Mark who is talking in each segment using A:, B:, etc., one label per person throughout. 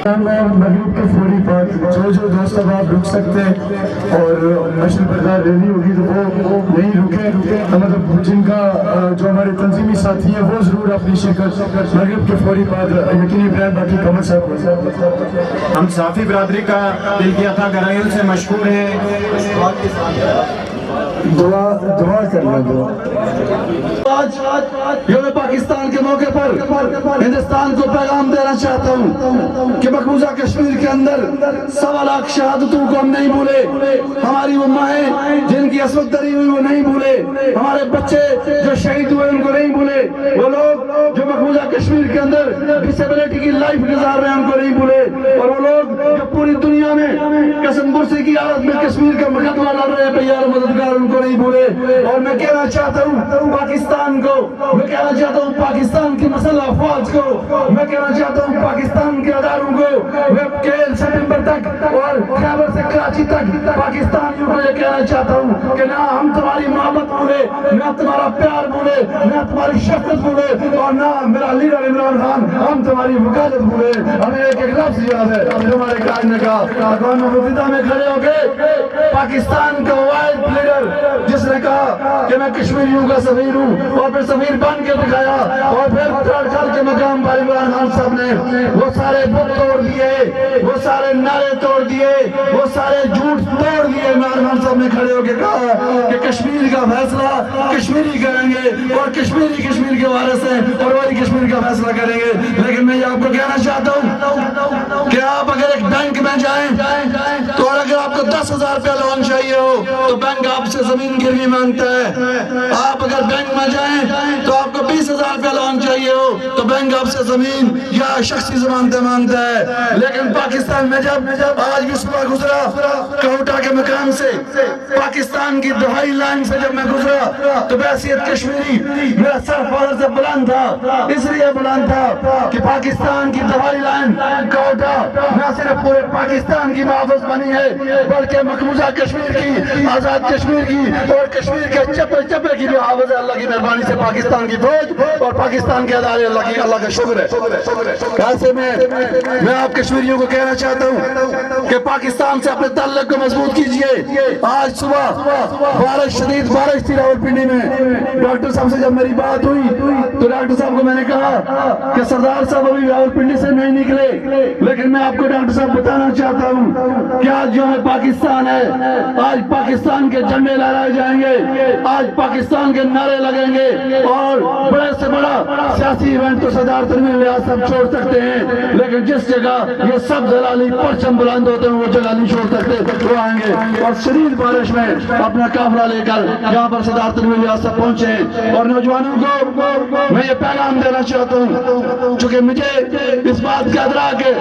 A: مغرب کے فوری بعد جو دوست اب آپ رک سکتے ہیں اور نشر بردار ریلی ہوگی تو وہ نہیں رکے، مطلب جن کا جو ہمارے تنظیمی ساتھی ہیں وہ ضرور اپنی شرکت مغرب کے فوری بعد یقینی برائے باقی قمر صاحب
B: ہم صافی برادری کا دل کی عطا گرائیوں سے مشکور ہیں.
A: دعا کرنا دعا.
C: آج یوم پاکستان کے موقع پر ہندوستان کو پیغام دینا چاہتا ہوں کہ مقبوضہ کشمیر کے اندر 1.25 لاکھ شہادتوں کو ہم نہیں بھولے، ہماری وہ مائیں جن کی عصمت دری ہوئی وہ نہیں بھولے، ہمارے بچے جو شہید ہوئے ان کو نہیں بھولے، وہ لوگ جو مقبوضہ کشمیر کے اندر ڈسیبلٹی کی لائف گزار رہے ہیں ان کو نہیں بھولے، اور وہ لوگ جو پوری دنیا میں قسم پرسی کی حالت میں کشمیر کا مقدمہ لڑ رہے ہیں پیار مددگار ان کو نہیں بھولے. اور میں کہنا چاہتا ہوں پاکستان کو، میں کہنا چاہتا ہوں پاکستان کی مسلح افواج کو، میں کہنا چاہتا ہوں پاکستان کے اداروں کو، میں کیل سے ٹمبر تک اور خیبر سے کراچی تک پاکستانیوں کو یہ کہنا چاہتا ہوں کہ نہ ہم تمہاری محبت بھولے، نہ تمہارا پیار بھولے، نہ تمہاری شفقت بھولے، اور نہ میرا لیڈر عمران خان ہم تمہاری وکالت بھولے. ہمیں ایک لفظ یاد ہے ہمارے قائد نے کہا اقوام متحدہ میں کھڑے ہو کے پاکستان کا واحد لیڈر جس نے کہا کہ میں کشمیریوں کا سفیر ہوں، اور پھر سفیر بن کے دکھایا، اور پھر کل کے مقام پر عمران خان صاحب نے وہ سارے بت توڑ دیے، وہ سارے نعرے توڑ دیے، وہ سارے جھوٹ توڑ دیے. عمران خان صاحب نے کھڑے ہو کے کہا کہ کشمیر کا فیصلہ کشمیری کریں گے، اور کشمیری کشمیر کے وارث ہیں اور وہی کشمیر کا فیصلہ کریں گے. لیکن میں آپ کو کہنا چاہتا ہوں کہ آپ اگر ایک بینک میں جائیں تو اگر آپ کو 10,000 روپیہ لون چاہیے ہو تو بینک آپ سے زمین گروی مانگتا ہے. آپ اگر بینک میں جائیں تو آپ کو 20,000 روپیہ لون چاہیے ہو تو بینک آپ سے زمین یا شخصی ضمانتیں مانگتا ہے. لیکن پاکستان میں جب آج بھی صبح گزرا کوٹا کے مقام سے پاکستان کی دہائی لائن سے جب میں گزرا تو بحیثیت کشمیری میرا سر فادر سے بلند تھا، اس لیے بلند تھا کہ پاکستان کی دہائی لائن کوٹا نہ صرف پورے پاکستان کی محافظ بنی ہے بلکہ مقبوضہ کشمیر کی، آزاد کشمیر کی اور کشمیر کے چپے چپے کی بھی حافظ ہے. اللہ کی مہربانی سے پاکستان کی فوج اور پاکستان کے ادارے اللہ کا شکر ہے. ایسے میں آپ کشمیریوں کو کہنا چاہتا ہوں کہ پاکستان سے اپنے تعلق کو مضبوط کیجئے. آج صبح شدید بارش تھی راولپنڈی میں. ڈاکٹر صاحب سے جب میری بات ہوئی تو ڈاکٹر صاحب کو میں نے کہا کہ سردار صاحب ابھی راولپنڈی سے نہیں نکلے، لیکن میں آپ کو ڈاکٹر صاحب بتانا چاہتا ہوں کہ آج جو ہے پاکستان ہے، آج پاکستان کے جھنڈے لہرائے جائیں گے، آج پاکستان کے نعرے لگیں گے، اور بڑے سے بڑا سیاسی ایونٹ تو سردار تنویر الیاس صاحب چھوڑ سکتے ہیں، لیکن جس جگہ یہ سب زلالی پرچم بلند ہوتے ہیں وہ جگہ نہیں چھوڑ سکتے، وہ آئیں گے. اور شدید بارش میں اپنا قافلہ لے کر یہاں پر سردار تنویر الیاس صاحب پہنچے ہیں. اور نوجوانوں کو میں یہ پیغام دینا چاہتا ہوں چونکہ مجھے اس بات کا ادراک ہے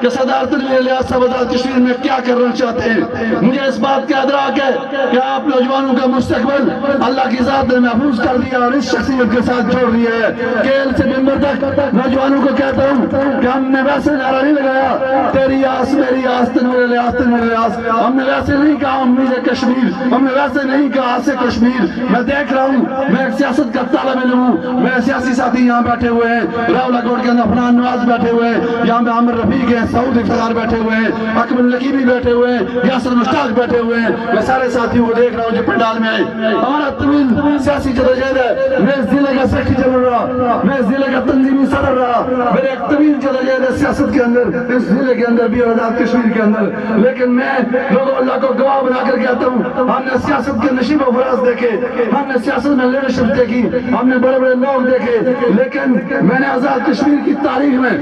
C: کہ سردار تنویر الیاس صاحب آزاد کشمیر میں کیا کرنا چاہتے ہیں. مجھے اس بات کا ادراک ہے کہ آپ نوجوانوں کا مستقبل اللہ کی ذات نے محفوظ کر دیا اور اس شخصیت کے ساتھ جوڑ دیا ہے. کیل سے بمبر تک نوجوانوں کو کہتا ہوں کہ ہم نے ویسے نعرہ نہیں لگایا تیری آس میری آس تنویر الیاس تنویر الیاس، ہم نے ویسے نہیں کہا امید کشمیر، ہم نے ویسے نہیں کہا آس کشمیر. میں دیکھ رہا ہوں میں ایک سیاست کا طالب علم ہوں، میرے سیاسی ساتھی یہاں بیٹھے ہوئے ہیں، راولا کوٹ کے اندر افنان نواز بیٹھے ہوئے ہیں، یہاں پہ عامر رفیق ہیں، سعود افتخار بیٹھے ہوئے ہیں، اکمل لکیبی بیٹھے ہوئے ہیں، یاسر مشتاق بیٹھے ہوئے ہیں. میں سارے ساتھیوں کو دیکھ رہا ہوں جو پنڈال میں آئے. ہمارا طویل سیاسی جدوجہد ہے. میں اس ضلع کا سیکٹری جنرل رہا، میں اس ضلع کا تنظیمی صدر رہا، میرے ایک طویل جدوجہد ہے سیاست کے اندر، اس ضلع کے اندر بھی آزاد کشمیر کے اندر. لیکن میں لوگوں اللہ کو گواہ بنا کر کہتا ہوں ہم نے سیاست کے نشیب و فراز دیکھے، ہم نے سیاست میں لیڈرشپ دیکھی، ہم نے بڑے بڑے لوگ دیکھے، لیکن میں نے آزاد کشمیر کی تاریخ میں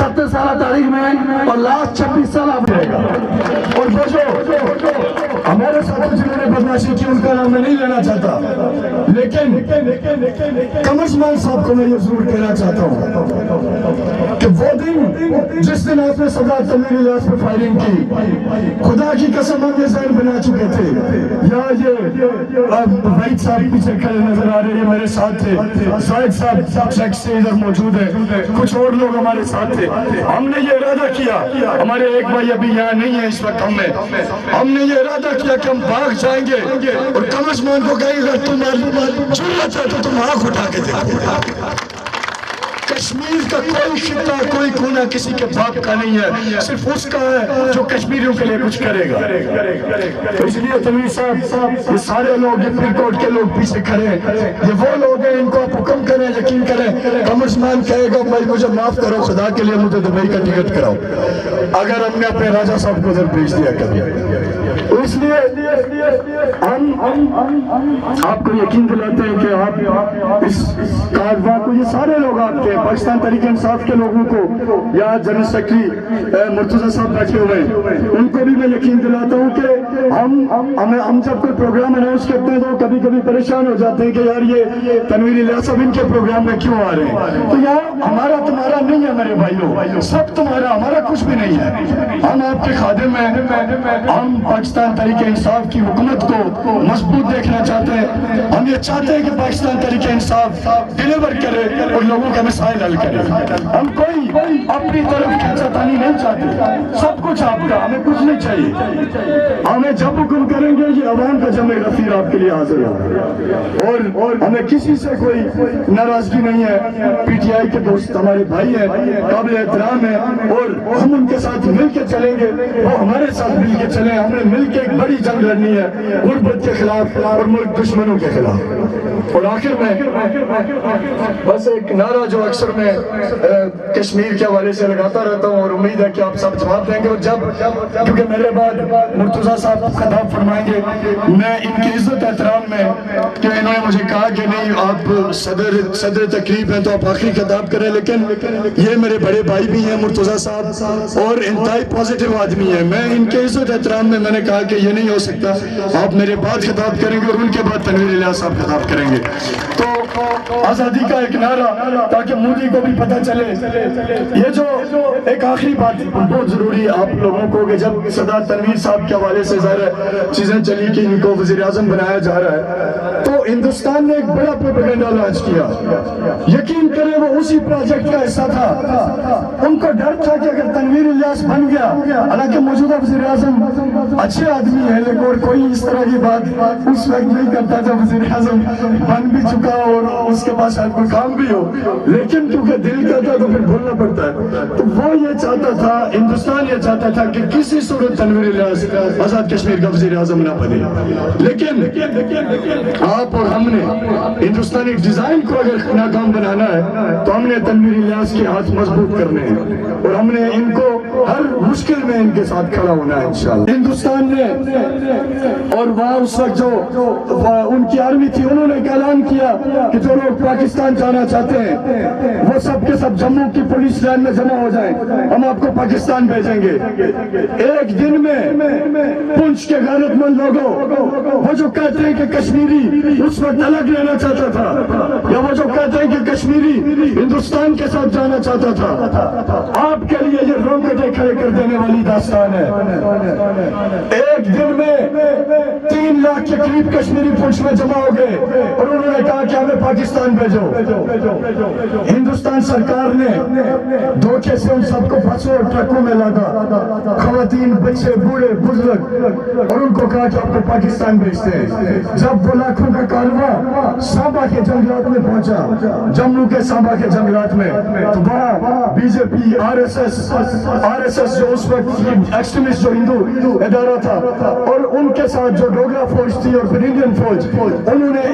C: 70 سالہ تاریخ میں اور لاسٹ 26 سالہ میں
A: اور وہ جو ہمارے ساتھ جنہوں نے بدماشی کی ان کا نام میں نہیں لینا چاہتا، لیکن کمرشمان صاحب کو میں یہ ضرور کہنا چاہتا ہوں کہ وہ دن جس دن آپ نے سردار تنویر الیاس پہ فائرنگ کی، خدا کی قسم ہم یہ ذہن بنا چکے تھے، یا یہ وحید صاحب پیچھے کھڑے نظر آ رہے ہیں میرے ساتھ تھے، زاہد صاحب چیک سے ادھر موجود ہیں، کچھ اور لوگ ہمارے ساتھ تھے، ہم نے یہ ارادہ کیا، ہمارے ایک بھائی ابھی یہاں نہیں ہے اس وقت ہم نے یہ ارادہ کیا کہ ہم بھاگ جائیں گے اور کمرشمان کو کہیں اگر تم جرأت ہے تو تم آنکھ اٹھا کے دیکھو۔ کشمیر کا کوئی خطہ کوئی کونا کسی کے باپ کا نہیں ہے، صرف اس کا ہے جو کشمیریوں کے لیے کچھ کرے گا۔ تو اس لیے تنویر صاحب، یہ سارے لوگ، یہ پھر کوٹ کے لوگ پیچھے کھڑے ہیں، یہ وہ لوگ ہیں ان کو آپ حکم کریں، یقین کریں، کمرشمان کہے گا بھائی مجھے معاف کرو، خدا کے لیے مجھے دبئی کا ٹکٹ کراؤ، اگر ہم نے اپنے راجہ صاحب کو ادھر بھیج دیا کبھی۔ اس لیے ہم آپ کو یقین دلاتے ہیں کہ آپ اس کارواں کو، یہ سارے لوگ آپ کے پاکستان تحریک انصاف کے لوگوں کو، یا جنرل سیکرٹری مرتضیٰ صاحب بیٹھے ہوئے ہیں، ان کو بھی میں یقین دلاتا ہوں کہ ہم جب کوئی پروگرام اناؤنس کرتے ہیں تو کبھی کبھی پریشان ہو جاتے ہیں کہ یار یہ تنویر الیاس صاحب ان کے پروگرام میں کیوں آ رہے ہیں، تو یار ہمارا تمہارا نہیں ہے میرے بھائیوں، سب تمہارا، ہمارا کچھ بھی نہیں ہے، ہم آپ کے خادم ہیں، ہم پاکستان تحریک انصاف کی حکومت کو مضبوط دیکھنا چاہتے ہیں، ہم یہ چاہتے ہیں کہ پاکستان تحریک انصاف ڈیلیور کرے اور لوگوں کا مسائل حل کرے، ہم کوئی اپنی طرف کھینچا تانی نہیں چاہتے، سب کچھ آپ کا، ہمیں کچھ نہیں چاہیے، ہمیں جب حکم کریں گے یہ عوام کا جمع غفیر آپ کے لیے حاضر ہے، اور ہمیں کسی سے کوئی ناراضگی نہیں ہے، پی ٹی آئی کے دوست ہمارے بھائی ہیں، قابل احترام ہیں، اور ہم ان کے ساتھ مل کے چلیں گے، وہ ہمارے ساتھ مل کے چلیں، ہم نے مل کے ایک بڑی جنگ لڑنی ہے غربت کے خلاف اور ملک دشمنوں کے خلاف۔ اور آخر میں بس ایک نعرہ جو اکثر میں کشمیر کے حوالے سے لگاتا رہتا ہوں اور امید ہے کہ آپ سب جواب دیں گے، اور کیونکہ میرے بعد مرتضیٰ صاحب خطاب فرمائیں گے، میں ان کی عزت احترام میں کہ انہوں نے مجھے کہا کہ نہیں آپ صدر تقریب ہیں تو آپ آخری خطاب کریں، لیکن یہ میرے بڑے بھائی بھی ہیں مرتضیٰ صاحب اور انتہائی پازیٹیو آدمی ہیں، میں ان کے عزت احترام میں نے کہا کہ یہ نہیں ہو سکتا، آپ میرے بعد خطاب کریں گے اور ان کے بعد تنویر الیاس صاحب خطاب کریں گے، تو آزادی کا ایک نعرہ تاکہ مودی کو بھی پتہ چلے۔ یہ جو ایک آخری بات بہت ضروری ہے آپ لوگوں کو کہ جب سردار تنویر صاحب کے حوالے سے ظاہر چیزیں چلی کہ ان کو وزیر اعظم بنایا جا رہا ہے، تو ہندوستان نے ایک بڑا پروپیگنڈا لانچ کیا، یقین کریں وہ اسی پروجیکٹ کا حصہ تھا، ان کو ڈر تھا کہ اگر تنویر الیاس بن گیا، حالانکہ موجودہ وزیر اعظم اچھے آدمی ہے لیکن اور کوئی اس طرح کی بات اس وقت نہیں کرتا جب وزیر اعظم بن بھی چکا اور اس کے پاس شاید کوئی کام بھی ہو، لیکن کیونکہ دل کا تھا تو پھر بولنا پڑتا ہے، تو وہ یہ چاہتا تھا، ہندوستان یہ چاہتا تھا کہ کسی صورت تنویر الیاس آزاد کشمیر کا وزیر اعظم نہ بنے، لیکن آپ اور ہم نے ہندوستانی ڈیزائن کو اگر ناکام بنانا ہے تو ہم نے تنویر الیاس کے ہاتھ مضبوط کرنے ہیں اور ہم نے ان کو ہر مشکل میں ان کے ساتھ کھڑا ہونا ہے انشاءاللہ۔ ہندوستان نے اور وہاں اس وقت جو ان کی آرمی تھی انہوں نے ایک اعلان کیا کہ جو لوگ پاکستان جانا چاہتے ہیں وہ سب کے سب جموں کی پولیس لائن میں جمع ہو جائیں، ہم آپ کو پاکستان بھیجیں گے۔ ایک دن میں پنچ کے غیرت مند لوگوں، وہ جو کہتے ہیں کہ کشمیری اس وقت الگ رہنا چاہتا تھا، یا وہ جو کہتے ہیں کہ کشمیری ہندوستان کے ساتھ جانا چاہتا تھا، آپ کے لیے یہ رونگٹے کھڑے کر دینے والی داستان ہے۔ ایک دن میں 3 لاکھ کے قریب کشمیری پنچ میں جمع ہو گئے اور انہوں نے کہا کہ ہمیں پاکستان بھیجو۔ ہندوستان سرکار نے دھوکے سے ان سب کو بسوں اور ٹرکوں میں لادا، خواتین، بچے، بوڑھے، بزرگ، اور ان کو کہا کہ آپ کو پاکستان بھیجتے ہیں۔ جب وہ لاکھوں کا کارواں سانبا کے جنگلات میں پہنچا، جموں کے سانبا کے جنگلات میں، تو وہاں بی جے پی، آر ایس ایس جو اس وقت ایکسٹریمسٹ جو ہندو ادارہ تھا اور ان کے ساتھ جو ڈوگرا فوج تھی اور پھر انڈین فوج، انہوں نے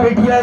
D: PTI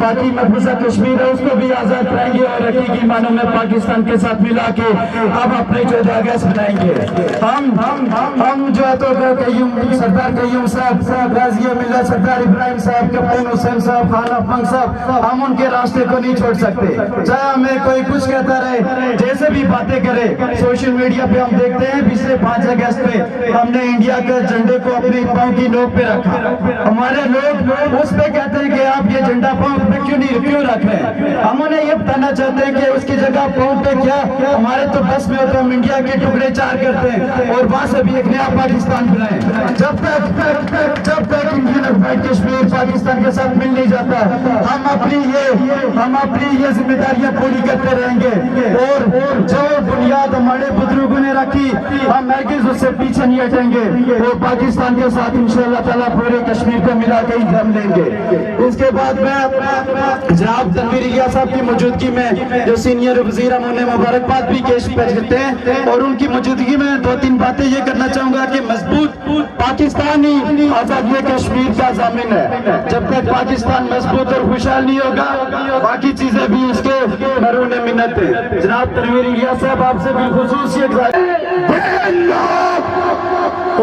C: باقی محفوظہ کشمیر ہے اس کو بھی آزاد کرائیں گے اور حقیقی معنوں میں پاکستان کے ساتھ ملا کے اب اپنے جو جگہ بنائیں گے. ہم جو ہے تو سردار قیوم صاحب، غازی ملت سردار ابراہیم صاحب، کیپٹن حسین صاحب، خان افغان صاحب، ہم ان کے راستے کو نہیں چھوڑ سکتے. چاہے ہمیں کوئی کچھ کہتا رہے، جیسے بھی باتیں کرے. سوشل میڈیا پہ ہم دیکھتے ہیں پچھلے 5 اگست پہ ہم نے انڈیا کے جھنڈے کو اپنی پاؤں کی نوک پہ رکھا. ہمارے لوگ اس پہ کہتے ہیں کہ آپ یہ جھنڈا پاؤں پہ کیوں رکھ رہے ہیں. ہم انہیں یہ بتانا چاہتے ہیں کہ اس کی جگہ پاؤں پہ کیا ہمارے تو بس میں ہوتا ہم انڈیا کے ٹکڑے 4 کرتے ہیں اور وہاں سے بھی ایک نیا پاکستان بنائیں. جب تک انڈین آکوپائڈ کشمیر پاکستان کے ساتھ مل نہیں جاتا ہم اپنی یہ ذمہ داریاں پوری کرتے رہیں گے. اور جو بنیاد ہمارے بزرگوں نے رکھی ہم ہرگز اس سے پیچھے نہیں ہٹیں گے اور پاکستان کے ساتھ انشاءاللہ تعالیٰ پورے کشمیر کو ملا کے ہی ہم لیں گے. اس کے بعد میں جناب تنویر الیاس صاحب کی موجودگی میں جو سینئر وزیر ہم انہیں مبارکباد بھی پیش کرتے ہیں اور ان کی موجودگی میں 2-3 باتیں یہ کرنا چاہوں گا کہ مضبوط پاکستان ہی آزادی کشمیر کا ضامن ہے. جب تک پاکستان مضبوط اور خوشحال نہیں ہوگا باقی چیزیں بھی اس کے مرہون منت ہیں. جناب تنویر الیاس صاحب آپ سے بالخصوص یہ
E: لوگ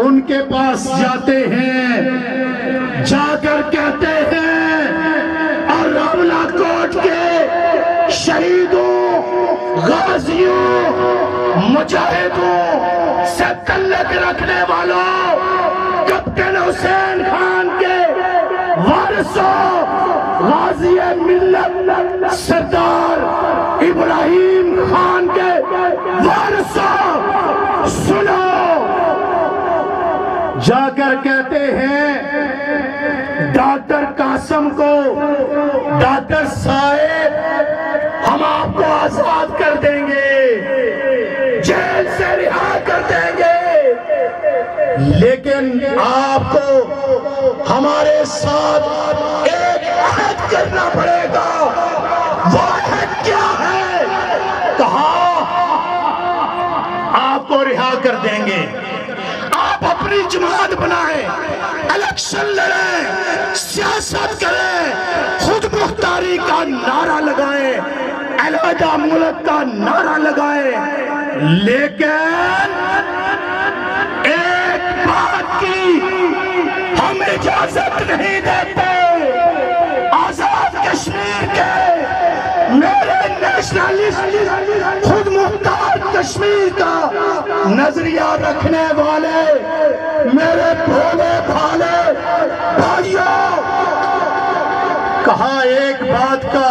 E: ان کے پاس جاتے ہیں، جا کر کہتے ہیں اور راولہ کوٹ کے شہیدوں، غازیوں، مجاہدوں سے تعلق رکھنے والوں، کیپٹن حسین خان کے وارثوں، غازی ملت سردار ابراہیم خان کے وارثوں، سنو، جا کر کہتے ہیں ڈاکٹر قاسم کو، ڈاکٹر صاحب ہم آپ کو آزاد کر دیں گے، جیل سے رہا کر دیں گے، لیکن آپ کو ہمارے ساتھ ایک عہد کرنا پڑے گا. وہ عہد کیا ہے؟ کہا آپ کو رہا کر دیں گے، آپ اپنی جماعت بنائیں، الیکشن لڑیں، سیاست کریں، خود مختاری کا نعرہ لگائیں، علیحدہ ملک کا نعرہ لگائیں، لیکن ایک بات کی ہم اجازت نہیں دیتے. آزاد کشمیر کے میرے نیشنلسٹ خود مختار کشمیر کا نظریہ رکھنے والے میرے بھولے بھالے بھائیوں، کہا ایک بات کا